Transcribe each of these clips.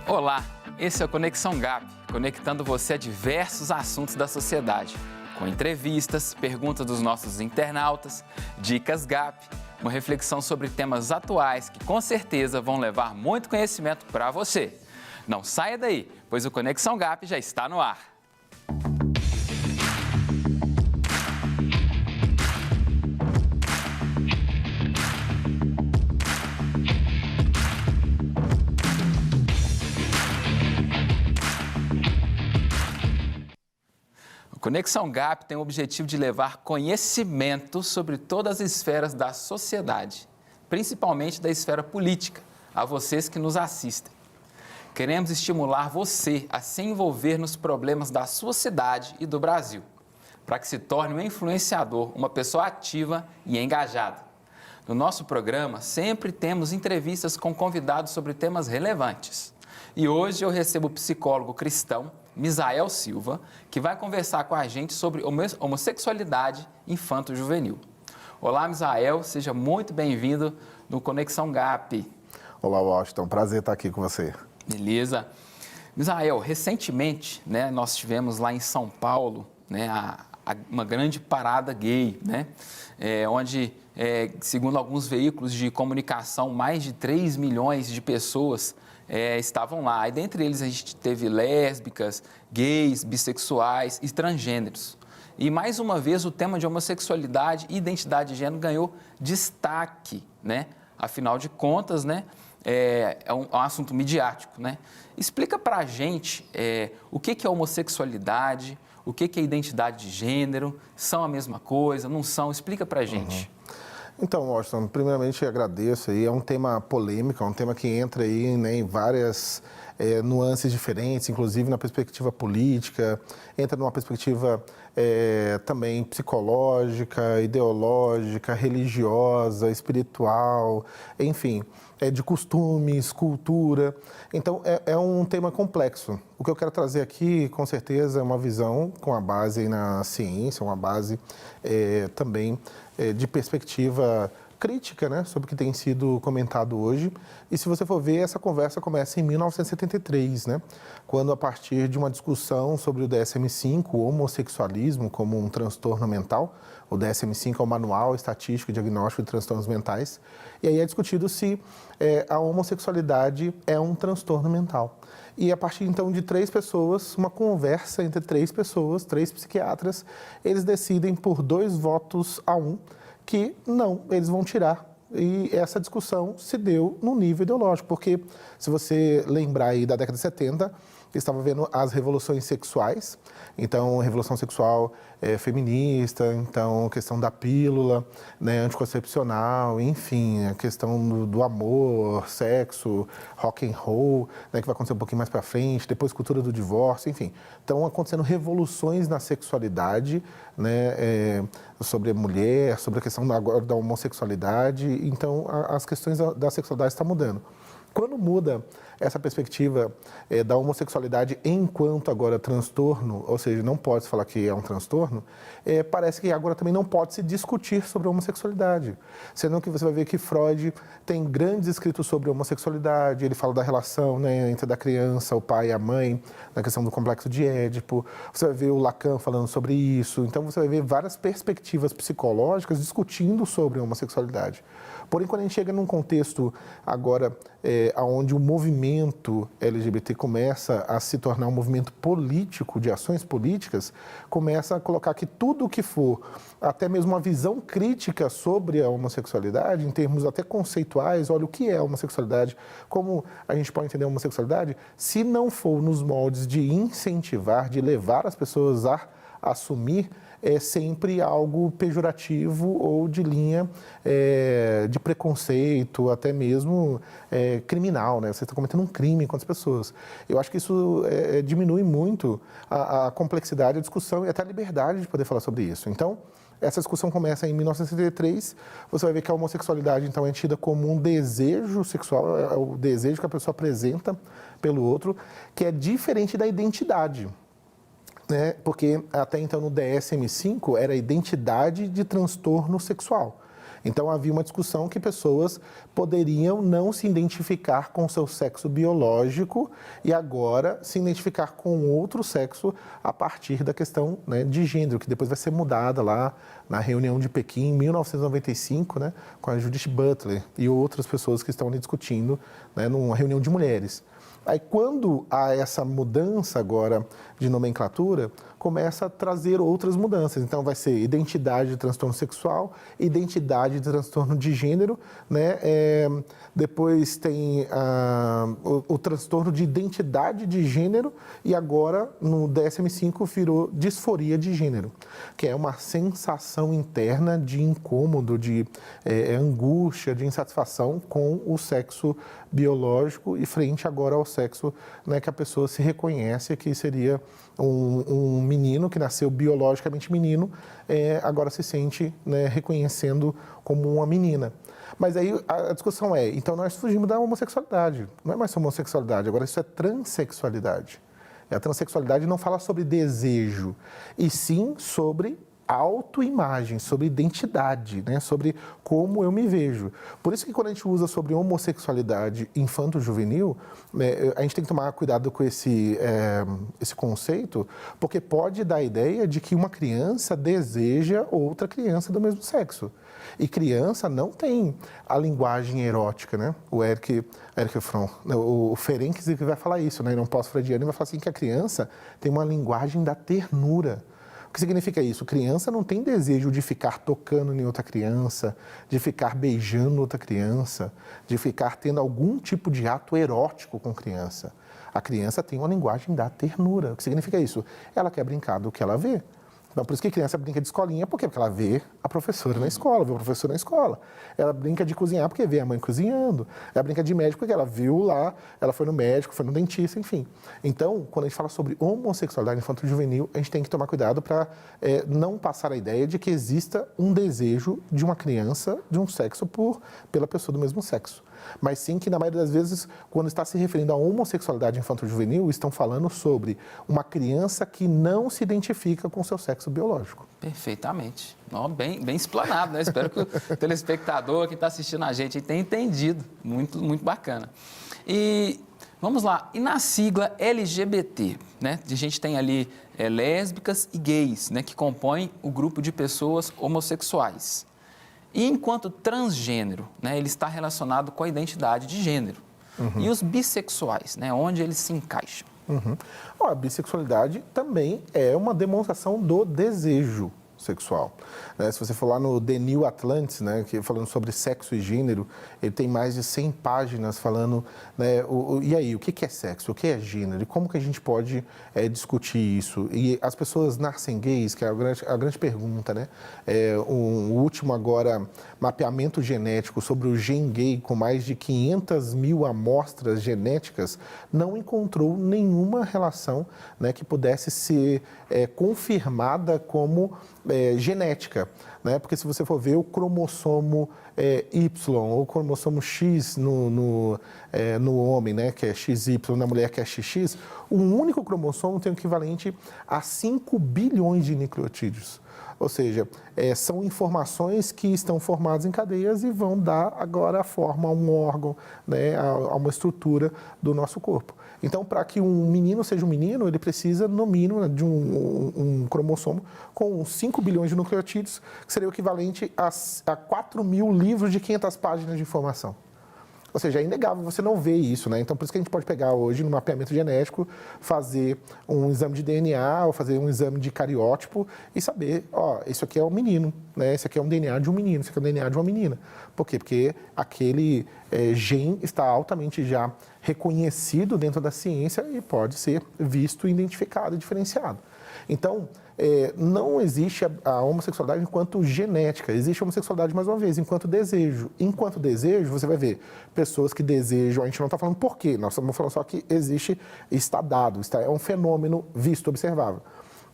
Olá, esse é o Conexão GAP, conectando você a diversos assuntos da sociedade, com entrevistas, perguntas dos nossos internautas, dicas GAP, uma reflexão sobre temas atuais que com certeza vão levar muito conhecimento para você. Não saia daí, pois o Conexão GAP já está no ar. O Conexão GAP tem o objetivo de levar conhecimento sobre todas as esferas da sociedade, principalmente da esfera política, a vocês que nos assistem. Queremos estimular você a se envolver nos problemas da sua cidade e do Brasil, para que se torne um influenciador, uma pessoa ativa e engajada. No nosso programa, sempre temos entrevistas com convidados sobre temas relevantes. E hoje eu recebo o psicólogo cristão Misael Silva, que vai conversar com a gente sobre homossexualidade infanto-juvenil. Olá, Misael, seja muito bem-vindo no Conexão GAP. Olá, Washington, prazer estar aqui com você. Beleza. Misael, recentemente, nós tivemos lá em São Paulo, uma grande parada gay, onde, segundo alguns veículos de comunicação, mais de 3 milhões de pessoas estavam lá. E dentre eles a gente teve lésbicas, gays, bissexuais e transgêneros. E mais uma vez o tema de homossexualidade e identidade de gênero ganhou destaque, Afinal de contas, é um assunto midiático, Explica pra gente o que é homossexualidade, o que é identidade de gênero, são a mesma coisa, não são? Explica pra gente. Então, Washington, primeiramente agradeço aí, é um tema polêmico, é um tema que entra aí em várias nuances diferentes, inclusive na perspectiva política, entra numa perspectiva também psicológica, ideológica, religiosa, espiritual, enfim, de costumes, cultura. Então, é um tema complexo. O que eu quero trazer aqui, com certeza, é uma visão com a base na ciência, uma base também de perspectiva crítica, sobre o que tem sido comentado hoje. E se você for ver, essa conversa começa em 1973, quando, a partir de uma discussão sobre o DSM-5, o homossexualismo como um transtorno mental, o DSM-5 é o Manual Estatístico e Diagnóstico de Transtornos Mentais, e aí é discutido se a homossexualidade é um transtorno mental. E a partir, então, de 3 pessoas, uma conversa entre 3 pessoas, 3 psiquiatras, eles decidem por 2 votos a 1 que não, eles vão tirar. E essa discussão se deu no nível ideológico, porque se você lembrar aí da década de 70, estava vendo as revoluções sexuais, então revolução sexual feminista, então questão da pílula, anticoncepcional, enfim, a questão do amor, sexo, rock and roll, que vai acontecer um pouquinho mais para frente, depois cultura do divórcio, enfim. Estão acontecendo revoluções na sexualidade, sobre a mulher, sobre a questão agora da homossexualidade, então as questões da sexualidade estão mudando. Quando muda essa perspectiva da homossexualidade enquanto agora transtorno, ou seja, não pode se falar que é um transtorno, parece que agora também não pode se discutir sobre a homossexualidade. Sendo que você vai ver que Freud tem grandes escritos sobre a homossexualidade, ele fala da relação entre a criança, o pai e a mãe, na questão do complexo de Édipo, você vai ver o Lacan falando sobre isso, então você vai ver várias perspectivas psicológicas discutindo sobre a homossexualidade. Porém, quando a gente chega num contexto agora onde o movimento LGBT começa a se tornar um movimento político, de ações políticas, começa a colocar que tudo o que for, até mesmo uma visão crítica sobre a homossexualidade, em termos até conceituais, olha, o que é a homossexualidade, como a gente pode entender a homossexualidade, se não for nos moldes de incentivar, de levar as pessoas a assumir, é sempre algo pejorativo ou de linha de preconceito, até mesmo criminal, Você está cometendo um crime contra as pessoas. Eu acho que isso diminui muito a complexidade, a discussão e até a liberdade de poder falar sobre isso. Então, essa discussão começa em 1963, você vai ver que a homossexualidade, então, é tida como um desejo sexual, é o desejo que a pessoa apresenta pelo outro, que é diferente da identidade. Porque até então no DSM-5 era identidade de transtorno sexual. Então, havia uma discussão que pessoas poderiam não se identificar com seu sexo biológico e agora se identificar com outro sexo a partir da questão, né, de gênero, que depois vai ser mudada lá na reunião de Pequim, em 1995, né, com a Judith Butler e outras pessoas que estão ali discutindo, né, numa reunião de mulheres. Aí, quando há essa mudança agora de nomenclatura, começa a trazer outras mudanças. Então, vai ser identidade de transtorno sexual, identidade de transtorno de gênero, né? Depois tem o transtorno de identidade de gênero e agora, no DSM-5, virou disforia de gênero, que é uma sensação interna de incômodo, de angústia, de insatisfação com o sexo biológico e frente agora ao sexo, né, que a pessoa se reconhece que seria um menino que nasceu biologicamente menino, agora se sente, né, reconhecendo como uma menina. Mas aí a discussão é, então nós fugimos da homossexualidade, não é mais homossexualidade, agora isso é transexualidade. E a transexualidade não fala sobre desejo, e sim sobre autoimagem, sobre identidade, né? Sobre como eu me vejo. Por isso que quando a gente usa sobre homossexualidade infanto-juvenil, a gente tem que tomar cuidado com esse conceito, porque pode dar a ideia de que uma criança deseja outra criança do mesmo sexo. E criança não tem a linguagem erótica, né? O Eric Fromm, o Ferenczi que vai falar isso, né? E não pós-freudiano, vai falar assim que a criança tem uma linguagem da ternura. O que significa isso? Criança não tem desejo de ficar tocando em outra criança, de ficar beijando outra criança, de ficar tendo algum tipo de ato erótico com criança. A criança tem uma linguagem da ternura. O que significa isso? Ela quer brincar do que ela vê. Então, por isso que a criança brinca de escolinha, por quê? Porque ela vê a professora na escola, vê o professor na escola. Ela brinca de cozinhar porque vê a mãe cozinhando. Ela brinca de médico porque ela viu lá, ela foi no médico, foi no dentista, enfim. Então, quando a gente fala sobre homossexualidade infanto-juvenil, a gente tem que tomar cuidado para não passar a ideia de que exista um desejo de uma criança de um sexo pela pessoa do mesmo sexo. Mas sim que, na maioria das vezes, quando está se referindo à homossexualidade infanto-juvenil, estão falando sobre uma criança que não se identifica com o seu sexo biológico. Perfeitamente. Bem explanado, né? Espero que o telespectador que está assistindo a gente tenha entendido. Muito, muito bacana. E vamos lá. E na sigla LGBT, né? A gente tem ali lésbicas e gays, né? Que compõem o grupo de pessoas homossexuais. E enquanto transgênero, né, ele está relacionado com a identidade de gênero. Uhum. E os bissexuais, né, onde eles se encaixam? Uhum. A bissexualidade também é uma demonstração do desejo sexual. Se você for lá no The New Atlantis, né, falando sobre sexo e gênero, ele tem mais de 100 páginas falando, né, e aí, o que é sexo, o que é gênero, e como que a gente pode discutir isso. E as pessoas nascem gays, que é a grande pergunta, né? O último agora, mapeamento genético sobre o gen gay, com mais de 500 mil amostras genéticas, não encontrou nenhuma relação, né, que pudesse ser confirmada como genética, né? Porque se você for ver o cromossomo Y ou o cromossomo X no homem, né, que é XY, na mulher que é XX, um único cromossomo tem o equivalente a 5 bilhões de nucleotídeos. Ou seja, são informações que estão formadas em cadeias e vão dar agora a forma a um órgão, né, a uma estrutura do nosso corpo. Então, para que um menino seja um menino, ele precisa, no mínimo, de um cromossomo com 5 bilhões de nucleotídeos, que seria o equivalente a 4 mil livros de 500 páginas de informação. Ou seja, é inegável você não ver isso, né? Então, por isso que a gente pode pegar hoje, no mapeamento genético, fazer um exame de DNA ou fazer um exame de cariótipo e saber, isso aqui é um menino, né? Esse aqui é um DNA de um menino, esse aqui é um DNA de uma menina. Por quê? Porque aquele gene está altamente já reconhecido dentro da ciência e pode ser visto, identificado e diferenciado. Então, não existe a homossexualidade enquanto genética, existe a homossexualidade, mais uma vez, enquanto desejo. Enquanto desejo, você vai ver pessoas que desejam, a gente não está falando por quê, nós estamos falando só que existe, está dado, é um fenômeno visto, observável.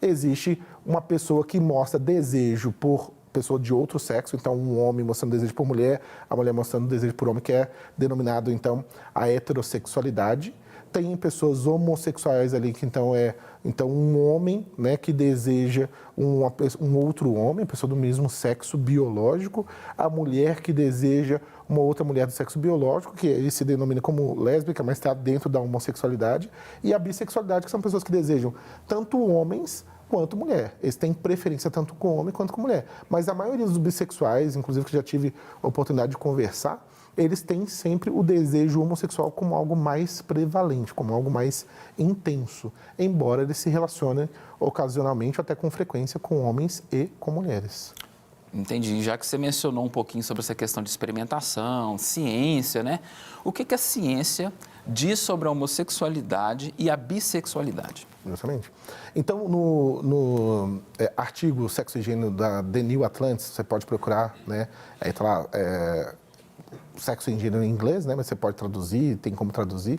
Existe uma pessoa que mostra desejo por pessoa de outro sexo, então um homem mostrando desejo por mulher, a mulher mostrando desejo por homem, que é denominado, então, a heterossexualidade. tem pessoas homossexuais ali que então um homem, né, que deseja um outro homem, pessoa do mesmo sexo biológico, a mulher que deseja uma outra mulher do sexo biológico, que ele se denomina como lésbica, mas está dentro da homossexualidade, e a bissexualidade, que são pessoas que desejam tanto homens quanto mulher. Eles têm preferência tanto com homem quanto com mulher. Mas a maioria dos bissexuais, inclusive que já tive a oportunidade de conversar, eles têm sempre o desejo homossexual como algo mais prevalente, como algo mais intenso, embora eles se relacionem ocasionalmente, até com frequência, com homens e com mulheres. Entendi. Já que você mencionou um pouquinho sobre essa questão de experimentação, ciência, né? O que a ciência diz sobre a homossexualidade e a bissexualidade? Justamente. Então, no artigo Sexo e Gênero da The New Atlantis, você pode procurar, né? Aí tá lá, Sexo e Gênero em inglês, né? Mas você pode traduzir, tem como traduzir.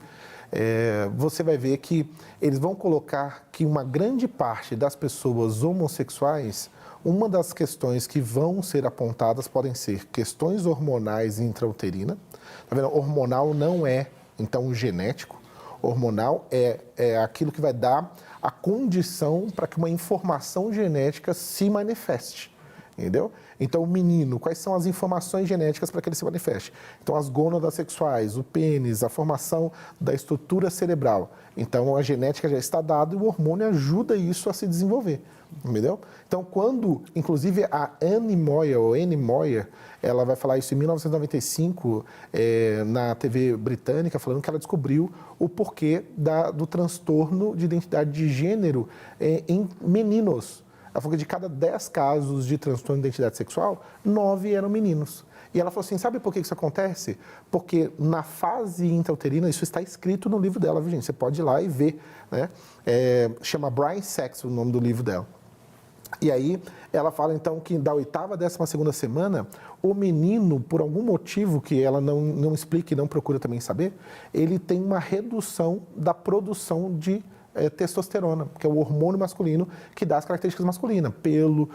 Você vai ver que eles vão colocar que uma grande parte das pessoas homossexuais, uma das questões que vão ser apontadas podem ser questões hormonais intrauterina. Tá vendo? Hormonal não é, então, genético. Hormonal é aquilo que vai dar a condição para que uma informação genética se manifeste. Entendeu? Então, o menino, quais são as informações genéticas para que ele se manifeste? Então, as gônadas sexuais, o pênis, a formação da estrutura cerebral. Então, a genética já está dada e o hormônio ajuda isso a se desenvolver. Entendeu? Então, quando, inclusive, a Annie Moyer, ela vai falar isso em 1995 na TV britânica, falando que ela descobriu o porquê do transtorno de identidade de gênero em meninos. Ela falou que de cada 10 casos de transtorno de identidade sexual, 9 eram meninos. E ela falou assim, sabe por que isso acontece? Porque na fase intrauterina, isso está escrito no livro dela, viu, gente? Você pode ir lá e ver, né? Chama Brain Sex, o nome do livro dela. E aí, ela fala, então, que da 8ª à 12ª semana, o menino, por algum motivo que ela não explica e não procura também saber, ele tem uma redução da produção de testosterona, que é o hormônio masculino que dá as características masculinas, pelo,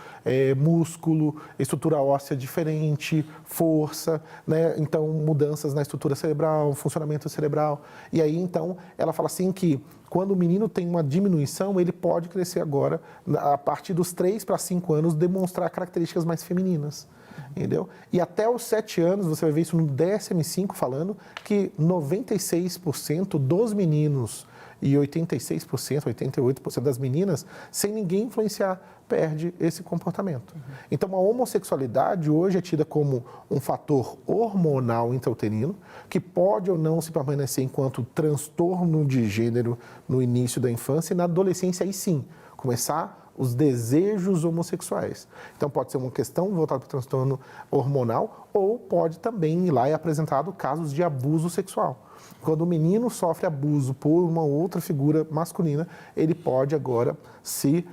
músculo, estrutura óssea diferente, força, né? Então mudanças na estrutura cerebral, funcionamento cerebral. E aí então ela fala assim que quando o menino tem uma diminuição, ele pode crescer agora, a partir dos 3 para 5 anos, demonstrar características mais femininas. Entendeu? E até os 7 anos, você vai ver isso no DSM-5 falando que 96% dos meninos e 86%, 88% das meninas, sem ninguém influenciar, perde esse comportamento. Então, a homossexualidade hoje é tida como um fator hormonal intrauterino, que pode ou não se permanecer enquanto transtorno de gênero no início da infância e na adolescência, aí sim, começar os desejos homossexuais. Então, pode ser uma questão voltada para o transtorno hormonal ou pode também ir lá e apresentado casos de abuso sexual. Quando o menino sofre abuso por uma outra figura masculina, ele pode agora se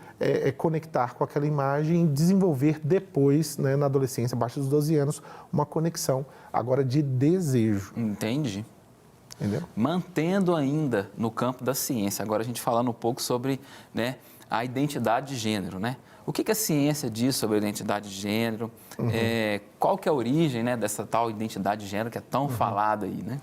conectar com aquela imagem e desenvolver depois, né, na adolescência, abaixo dos 12 anos, uma conexão agora de desejo. Entendi. Entendeu? Mantendo ainda no campo da ciência, agora a gente falando um pouco sobre, né, a identidade de gênero, né? O que a ciência diz sobre a identidade de gênero? Qual que é a origem, né, dessa tal identidade de gênero que é tão falada aí, né?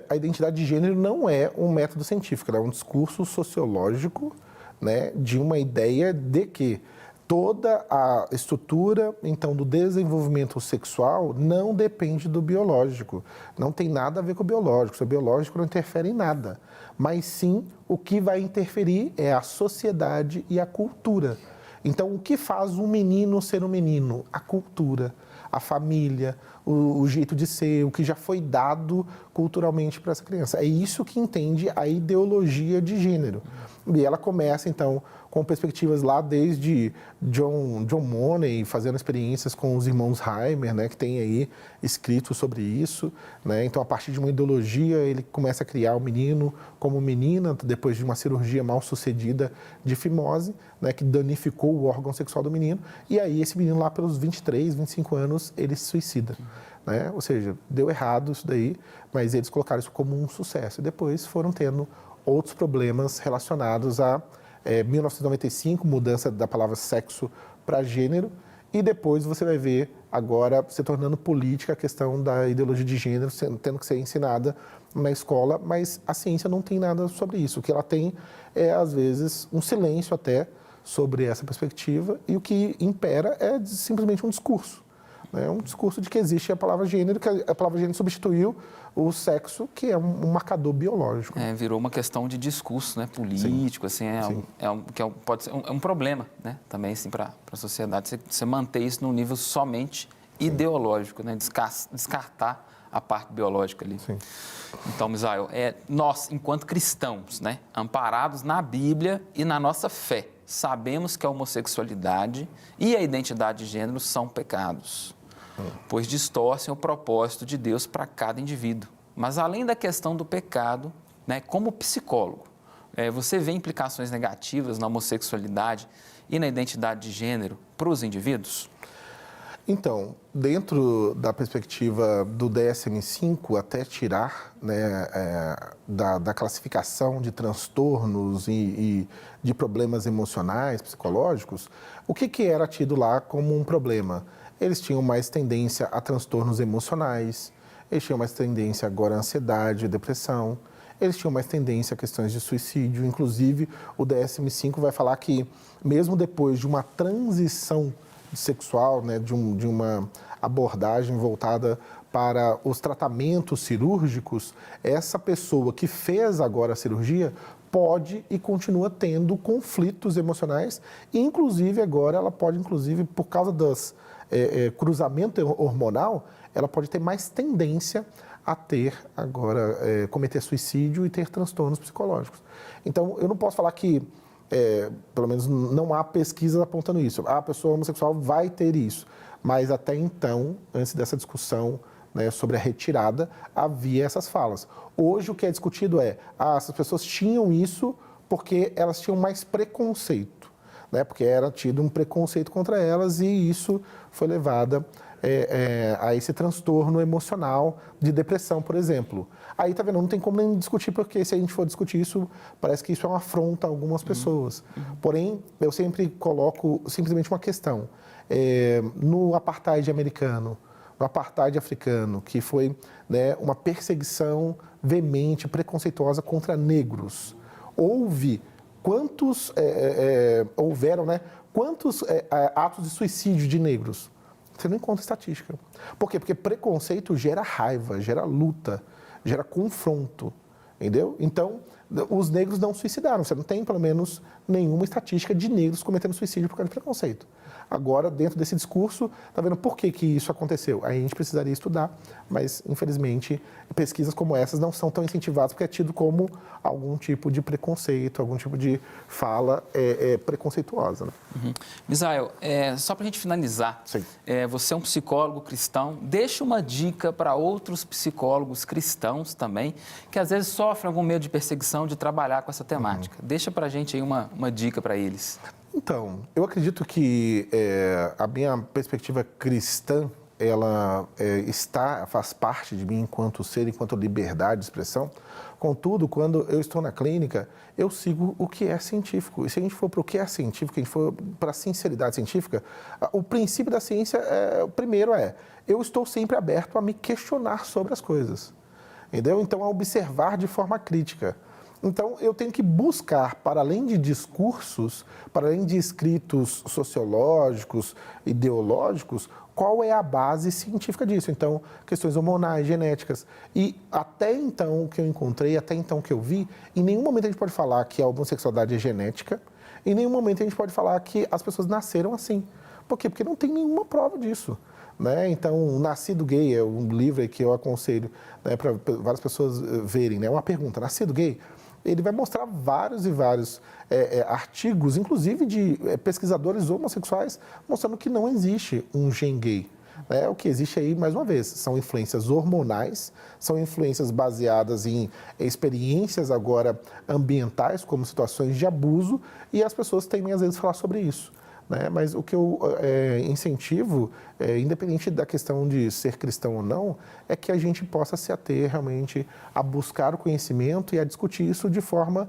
A identidade de gênero não é um método científico, é um discurso sociológico, né, de uma ideia de que toda a estrutura, então, do desenvolvimento sexual não depende do biológico. Não tem nada a ver com o biológico. O biológico não interfere em nada. Mas sim, o que vai interferir é a sociedade e a cultura. Então, o que faz um menino ser um menino? A cultura, a família, o jeito de ser, o que já foi dado culturalmente para essa criança. É isso que entende a ideologia de gênero. E ela começa, então, com perspectivas lá desde John Money, fazendo experiências com os irmãos Heimer, né, que tem aí escrito sobre isso, né? Então, a partir de uma ideologia, ele começa a criar o menino como menina, depois de uma cirurgia mal sucedida de fimose, né, que danificou o órgão sexual do menino, e aí esse menino lá pelos 23, 25 anos, ele se suicida. Né? Ou seja, deu errado isso daí, mas eles colocaram isso como um sucesso. E depois foram tendo outros problemas relacionados a 1995, mudança da palavra sexo para gênero, E depois você vai ver agora se tornando política a questão da ideologia de gênero tendo que ser ensinada na escola, mas a ciência não tem nada sobre isso. O que ela tem é, às vezes, um silêncio até sobre essa perspectiva, e o que impera é simplesmente um discurso. Né? Um discurso de que existe a palavra gênero, que a palavra gênero substituiu o sexo, que é um marcador biológico. Virou uma questão de discurso, né, político, assim, pode ser um problema, né, também assim, para a sociedade, você manter isso num nível somente ideológico, né, descartar a parte biológica ali. Sim. Então, Misael, nós, enquanto cristãos, né, amparados na Bíblia e na nossa fé, sabemos que a homossexualidade e a identidade de gênero são pecados, pois distorcem o propósito de Deus para cada indivíduo. Mas, além da questão do pecado, né, como psicólogo, você vê implicações negativas na homossexualidade e na identidade de gênero para os indivíduos? Então, dentro da perspectiva do DSM-5, até tirar, né, da classificação de transtornos e de problemas emocionais, psicológicos, o que era tido lá como um problema? Eles tinham mais tendência a transtornos emocionais, eles tinham mais tendência agora a ansiedade, depressão, eles tinham mais tendência a questões de suicídio. Inclusive, o DSM-5 vai falar que, mesmo depois de uma transição sexual, né, de uma abordagem voltada para os tratamentos cirúrgicos, essa pessoa que fez agora a cirurgia pode e continua tendo conflitos emocionais, e inclusive agora ela pode, inclusive, por causa dos cruzamento hormonal, ela pode ter mais tendência a ter agora, cometer suicídio e ter transtornos psicológicos. Então, eu não posso falar que pelo menos não há pesquisas apontando isso. A pessoa homossexual vai ter isso. Mas até então, antes dessa discussão, né, sobre a retirada, havia essas falas. Hoje o que é discutido essas pessoas tinham isso porque elas tinham mais preconceito, né, porque era tido um preconceito contra elas, e isso foi levado a esse transtorno emocional de depressão, por exemplo. Aí, tá vendo, não tem como nem discutir, porque se a gente for discutir isso, parece que isso é uma afronta a algumas pessoas. Porém, eu sempre coloco simplesmente uma questão. No apartheid americano, no apartheid africano, que foi, né, uma perseguição veemente, preconceituosa contra negros, houveram, né, quantos atos de suicídio de negros? Você não encontra estatística. Por quê? Porque preconceito gera raiva, gera luta, gera confronto, entendeu? Então, os negros não suicidaram. Você não tem, pelo menos, nenhuma estatística de negros cometendo suicídio por causa de preconceito. Agora, dentro desse discurso, está vendo por que isso aconteceu? Aí a gente precisaria estudar, mas, infelizmente, pesquisas como essas não são tão incentivadas, porque é tido como algum tipo de preconceito, algum tipo de fala preconceituosa. Né? Misael, só para a gente finalizar, você é um psicólogo cristão, deixa uma dica para outros psicólogos cristãos também, que às vezes sofrem algum medo de perseguição de trabalhar com essa temática. Deixa para a gente aí uma dica para eles. Então, eu acredito que a minha perspectiva cristã, ela faz parte de mim enquanto ser, enquanto liberdade de expressão. Contudo, quando eu estou na clínica, eu sigo o que é científico. E se a gente for para o que é científico, a gente for para a sinceridade científica, o princípio da ciência, primeiro eu estou sempre aberto a me questionar sobre as coisas. Entendeu? Então, a observar de forma crítica. Então, eu tenho que buscar, para além de discursos, para além de escritos sociológicos, ideológicos, qual é a base científica disso. Então, questões hormonais, genéticas. E até então, o que eu encontrei, até então que eu vi, em nenhum momento a gente pode falar que a homossexualidade é genética, em nenhum momento a gente pode falar que as pessoas nasceram assim. Por quê? Porque não tem nenhuma prova disso. Né? Então, Nascido Gay é um livro que eu aconselho, né, para várias pessoas verem. Né? Uma pergunta, Nascido Gay, ele vai mostrar vários e vários artigos, inclusive de pesquisadores homossexuais, mostrando que não existe um gen gay. O que existe aí, mais uma vez, são influências hormonais, são influências baseadas em experiências agora ambientais, como situações de abuso, e as pessoas temem, às vezes, falar sobre isso. Né? Mas o que eu incentivo, independente da questão de ser cristão ou não, é que a gente possa se ater realmente a buscar o conhecimento e a discutir isso de forma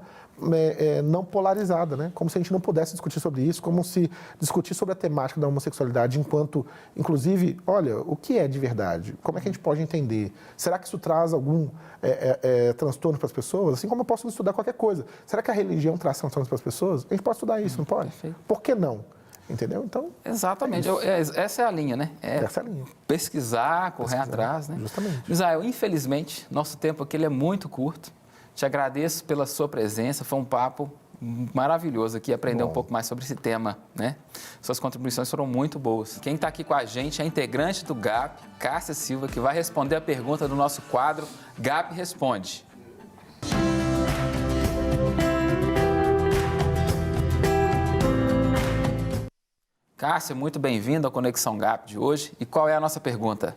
não polarizada, né? Como se a gente não pudesse discutir sobre isso, como se discutir sobre a temática da homossexualidade enquanto, inclusive, olha, o que é de verdade? Como é que a gente pode entender? Será que isso traz algum transtorno para as pessoas? Assim como eu posso estudar qualquer coisa. Será que a religião traz transtornos para as pessoas? A gente pode estudar isso, não pode? Perfeito. Por que não? Entendeu? Então. Exatamente. Essa é a linha, né? Essa é a linha. Pesquisar, correr atrás, né? Justamente. Misael, infelizmente, nosso tempo aqui ele é muito curto. Te agradeço pela sua presença. Foi um papo maravilhoso aqui, aprender um pouco mais sobre esse tema, né? Suas contribuições foram muito boas. Quem está aqui com a gente é a integrante do GAP, Cássia Silva, que vai responder a pergunta do nosso quadro GAP Responde. Cássia, muito bem-vinda ao Conexão GAP de hoje. E qual é a nossa pergunta?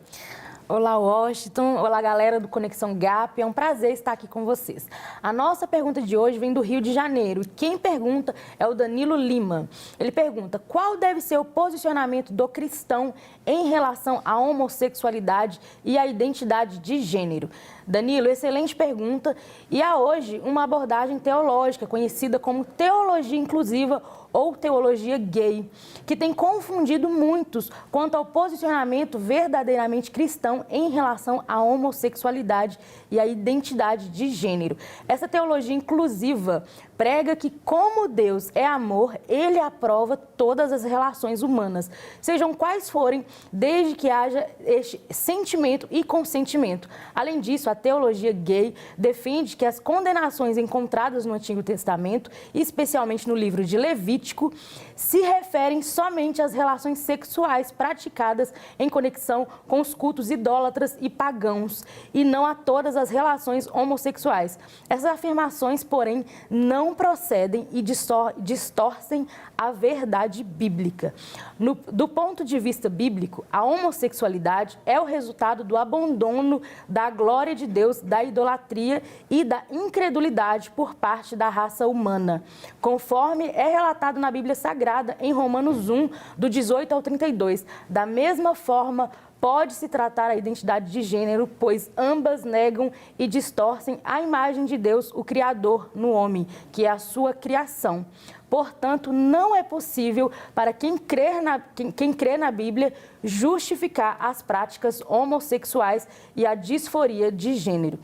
Olá, Washington. Olá, galera do Conexão GAP. É um prazer estar aqui com vocês. A nossa pergunta de hoje vem do Rio de Janeiro. Quem pergunta é o Danilo Lima. Ele pergunta: qual deve ser o posicionamento do cristão em relação à homossexualidade e à identidade de gênero? Danilo, excelente pergunta. E há hoje uma abordagem teológica conhecida como teologia inclusiva ou teologia gay, que tem confundido muitos quanto ao posicionamento verdadeiramente cristão em relação à homossexualidade e à identidade de gênero. Essa teologia inclusiva prega que, como Deus é amor, Ele aprova todas as relações humanas, sejam quais forem, desde que haja este sentimento e consentimento. Além disso, a teologia gay defende que as condenações encontradas no Antigo Testamento, especialmente no livro de Levítico, se referem somente às relações sexuais praticadas em conexão com os cultos idólatras e pagãos, e não a todas as relações homossexuais. Essas afirmações, porém, não procedem e distorcem a verdade bíblica. Do ponto de vista bíblico, a homossexualidade é o resultado do abandono da glória de Deus, da idolatria e da incredulidade por parte da raça humana, conforme é relatado na Bíblia Sagrada em Romanos 1, do 18 ao 32. Da mesma forma, pode-se tratar a identidade de gênero, pois ambas negam e distorcem a imagem de Deus, o Criador, no homem, que é a sua criação. Portanto, não é possível para quem crê na Bíblia justificar as práticas homossexuais e a disforia de gênero.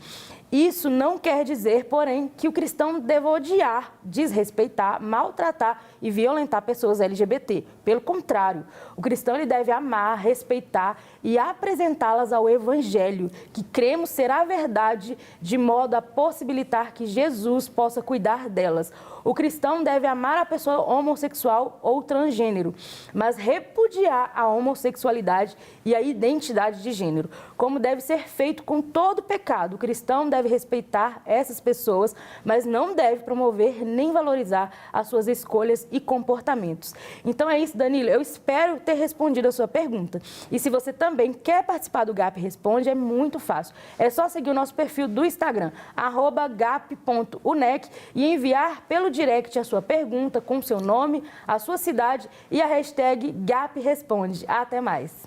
Isso não quer dizer, porém, que o cristão deva odiar, desrespeitar, maltratar e violentar pessoas LGBT. Pelo contrário, o cristão ele deve amar, respeitar e apresentá-las ao Evangelho, que cremos ser a verdade, de modo a possibilitar que Jesus possa cuidar delas. O cristão deve amar a pessoa homossexual ou transgênero, mas repudiar a homossexualidade e a identidade de gênero, como deve ser feito com todo pecado. O cristão deve respeitar essas pessoas, mas não deve promover nem valorizar as suas escolhas e comportamentos. Então é isso, Danilo. Eu espero ter respondido a sua pergunta. E se você também quer participar do GAP Responde, é muito fácil. É só seguir o nosso perfil do Instagram, @gap.unec, e enviar pelo direct a sua pergunta com seu nome, a sua cidade e a hashtag GAP Responde. Até mais.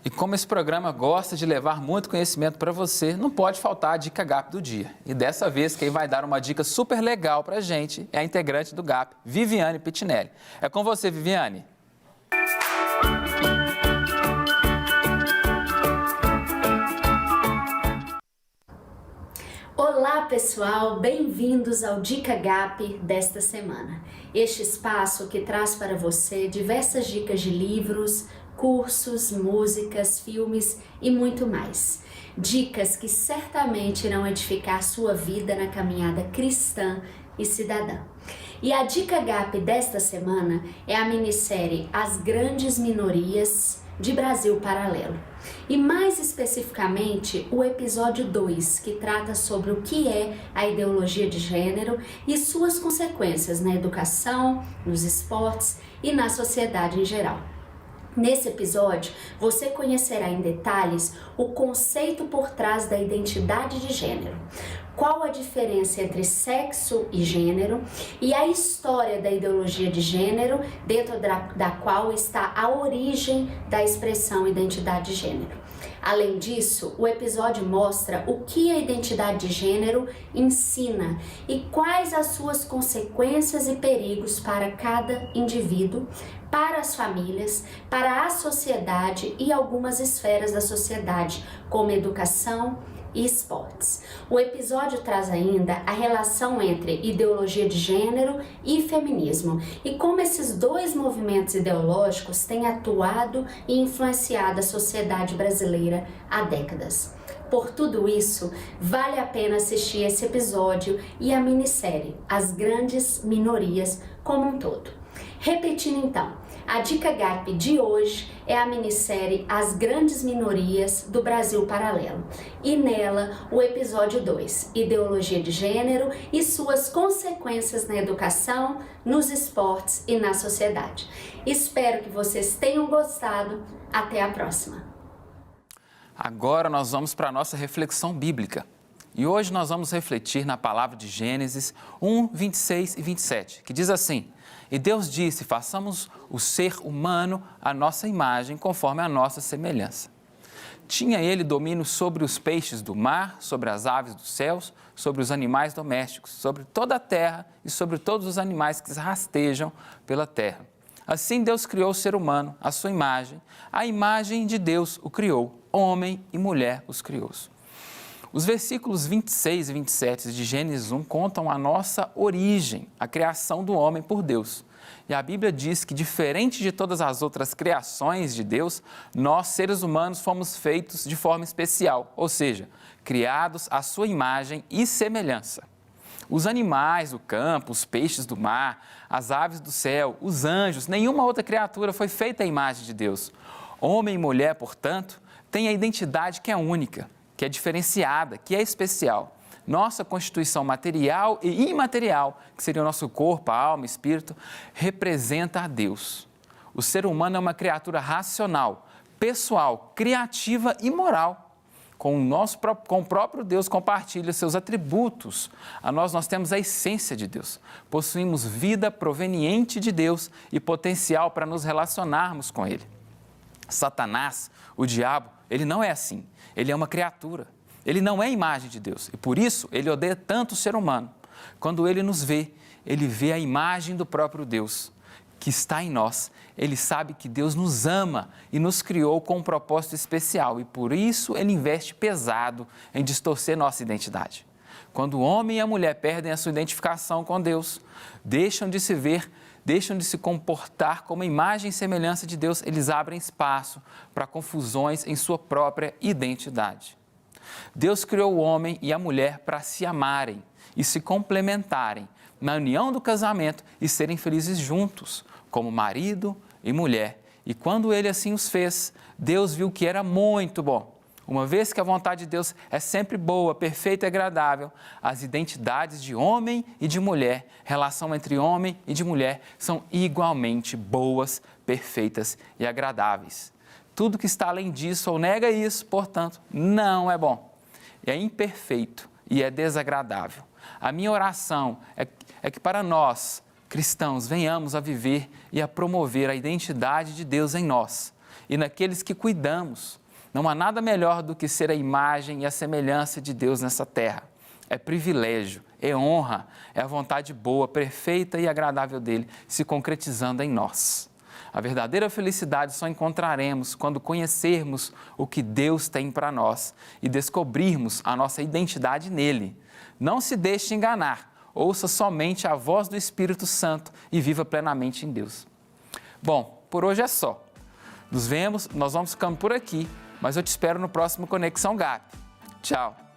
E como esse programa gosta de levar muito conhecimento para você, não pode faltar a dica GAP do dia. E dessa vez, quem vai dar uma dica super legal para a gente é a integrante do GAP, Viviane Pitinelli. É com você, Viviane. Olá, pessoal! Bem-vindos ao Dica GAP desta semana. Este espaço que traz para você diversas dicas de livros, cursos, músicas, filmes e muito mais. Dicas que certamente irão edificar sua vida na caminhada cristã e cidadã. E a Dica GAP desta semana é a minissérie As Grandes Minorias de Brasil Paralelo. E mais especificamente o episódio 2, que trata sobre o que é a ideologia de gênero e suas consequências na educação, nos esportes e na sociedade em geral. Nesse episódio, você conhecerá em detalhes o conceito por trás da identidade de gênero, qual a diferença entre sexo e gênero e a história da ideologia de gênero, dentro da qual está a origem da expressão identidade de gênero. Além disso, o episódio mostra o que a identidade de gênero ensina e quais as suas consequências e perigos para cada indivíduo, para as famílias, para a sociedade e algumas esferas da sociedade, como educação e esportes. O episódio traz ainda a relação entre ideologia de gênero e feminismo e como esses dois movimentos ideológicos têm atuado e influenciado a sociedade brasileira há décadas. Por tudo isso, vale a pena assistir esse episódio e a minissérie As Grandes Minorias como um todo. Repetindo então, a Dica GAP de hoje é a minissérie As Grandes Minorias do Brasil Paralelo e nela o episódio 2, Ideologia de Gênero e suas consequências na educação, nos esportes e na sociedade. Espero que vocês tenham gostado. Até a próxima! Agora nós vamos para a nossa reflexão bíblica. E hoje nós vamos refletir na palavra de Gênesis 1, 26 e 27, que diz assim: E Deus disse, façamos o ser humano à nossa imagem, conforme a nossa semelhança. Tinha ele domínio sobre os peixes do mar, sobre as aves dos céus, sobre os animais domésticos, sobre toda a terra e sobre todos os animais que rastejam pela terra. Assim Deus criou o ser humano, à sua imagem, a imagem de Deus o criou, homem e mulher os criou. Os versículos 26 e 27 de Gênesis 1 contam a nossa origem, a criação do homem por Deus. E a Bíblia diz que, diferente de todas as outras criações de Deus, nós, seres humanos, fomos feitos de forma especial, ou seja, criados à sua imagem e semelhança. Os animais do campo, os peixes do mar, as aves do céu, os anjos, nenhuma outra criatura foi feita à imagem de Deus. Homem e mulher, portanto, têm a identidade que é única, que é diferenciada, que é especial. Nossa constituição material e imaterial, que seria o nosso corpo, a alma, espírito, representa a Deus. O ser humano é uma criatura racional, pessoal, criativa e moral. Com o próprio Deus compartilha seus atributos. A nós temos a essência de Deus. Possuímos vida proveniente de Deus e potencial para nos relacionarmos com Ele. Satanás, o diabo, ele não é assim. Ele é uma criatura. Ele não é a imagem de Deus. E por isso, ele odeia tanto o ser humano. Quando ele nos vê, ele vê a imagem do próprio Deus que está em nós. Ele sabe que Deus nos ama e nos criou com um propósito especial. E por isso, ele investe pesado em distorcer nossa identidade. Quando o homem e a mulher perdem a sua identificação com Deus, deixam de se ver, deixam de se comportar como a imagem e semelhança de Deus, eles abrem espaço para confusões em sua própria identidade. Deus criou o homem e a mulher para se amarem e se complementarem na união do casamento e serem felizes juntos, como marido e mulher. E quando ele assim os fez, Deus viu que era muito bom. Uma vez que a vontade de Deus é sempre boa, perfeita e agradável, as identidades de homem e de mulher, relação entre homem e de mulher, são igualmente boas, perfeitas e agradáveis. Tudo que está além disso ou nega isso, portanto, não é bom. É imperfeito e é desagradável. A minha oração é que para nós, cristãos, venhamos a viver e a promover a identidade de Deus em nós e naqueles que cuidamos. Não há nada melhor do que ser a imagem e a semelhança de Deus nessa terra. É privilégio, é honra, é a vontade boa, perfeita e agradável dele se concretizando em nós. A verdadeira felicidade só encontraremos quando conhecermos o que Deus tem para nós e descobrirmos a nossa identidade nele. Não se deixe enganar, ouça somente a voz do Espírito Santo e viva plenamente em Deus. Bom, por hoje é só. Nós vamos ficando por aqui, mas eu te espero no próximo Conexão GAP. Tchau!